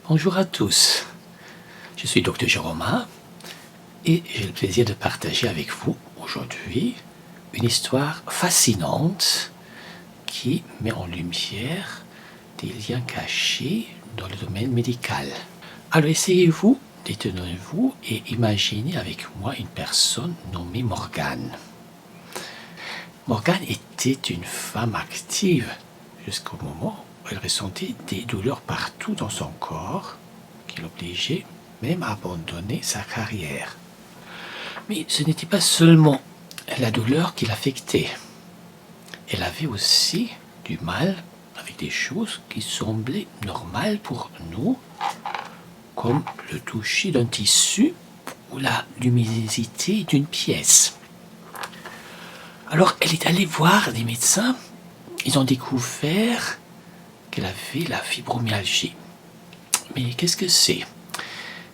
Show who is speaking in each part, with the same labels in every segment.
Speaker 1: Bonjour à tous, je suis Dr Jérôme et j'ai le plaisir de partager avec vous aujourd'hui une histoire fascinante qui met en lumière des liens cachés dans le domaine médical. Alors essayez-vous, détenez-vous et imaginez avec moi une personne nommée Morgane. Morgane était une femme active jusqu'au moment où elle ressentait des douleurs partout dans son corps qui l'obligeaient même à abandonner sa carrière. Mais ce n'était pas seulement la douleur qui l'affectait. Elle avait aussi du mal avec des choses qui semblaient normales pour nous, comme le toucher d'un tissu ou la luminosité d'une pièce. Alors elle est allée voir des médecins. Ils ont découvert qu'elle avait la fibromyalgie. Mais qu'est-ce que c'est?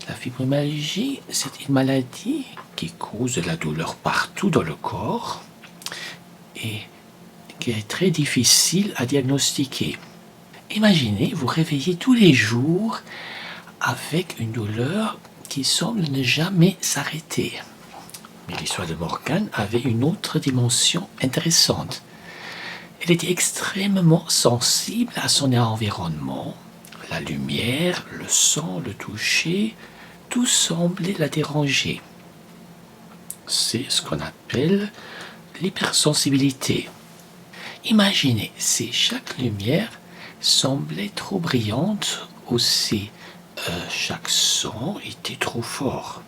Speaker 1: La fibromyalgie, c'est une maladie qui cause de la douleur partout dans le corps et qui est très difficile à diagnostiquer. Imaginez, vous réveillez tous les jours avec une douleur qui semble ne jamais s'arrêter. Mais l'histoire de Morgane avait une autre dimension intéressante. Elle était extrêmement sensible à son environnement. La lumière, le son, le toucher, tout semblait la déranger. C'est ce qu'on appelle l'hypersensibilité. Imaginez si chaque lumière semblait trop brillante ou si chaque son était trop fort.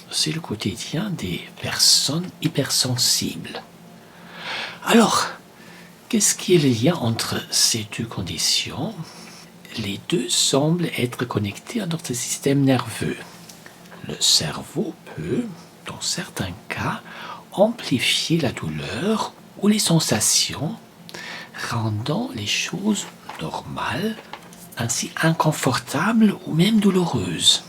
Speaker 1: C'est le quotidien des personnes hypersensibles. Alors, qu'est-ce qui est le lien entre ces deux conditions? Les deux semblent être connectés à notre système nerveux. Le cerveau peut, dans certains cas, amplifier la douleur ou les sensations, rendant les choses normales, ainsi inconfortables ou même douloureuses.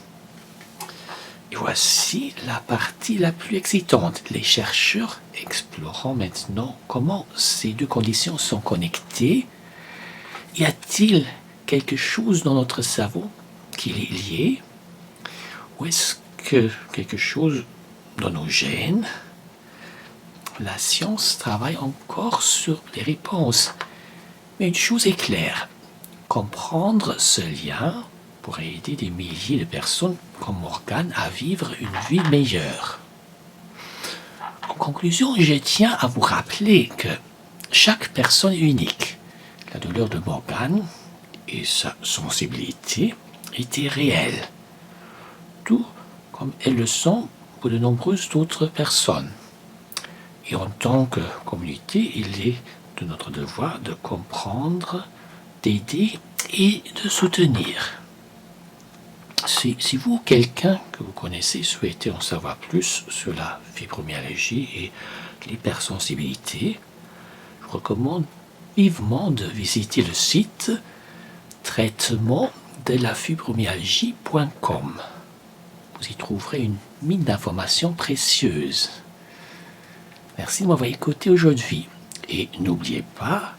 Speaker 1: Et voici la partie la plus excitante. Les chercheurs explorent maintenant comment ces deux conditions sont connectées. Y a-t-il quelque chose dans notre cerveau qui les lie? Ou est-ce que quelque chose dans nos gènes? La science travaille encore sur les réponses. Mais une chose est claire, comprendre ce lien pourrait aider des milliers de personnes comme Morgane à vivre une vie meilleure. En conclusion, je tiens à vous rappeler que chaque personne est unique. La douleur de Morgane et sa sensibilité étaient réelles, tout comme elles le sont pour de nombreuses autres personnes. Et en tant que communauté, il est de notre devoir de comprendre, d'aider et de soutenir. Si vous ou quelqu'un que vous connaissez souhaitez en savoir plus sur la fibromyalgie et l'hypersensibilité, je vous recommande vivement de visiter le site traitement-de-la-fibromyalgie.com. Vous y trouverez une mine d'informations précieuses. Merci de m'avoir écouté aujourd'hui. Et n'oubliez pas,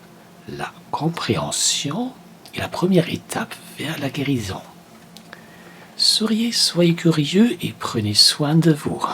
Speaker 1: la compréhension est la première étape vers la guérison. Souriez, soyez curieux et prenez soin de vous.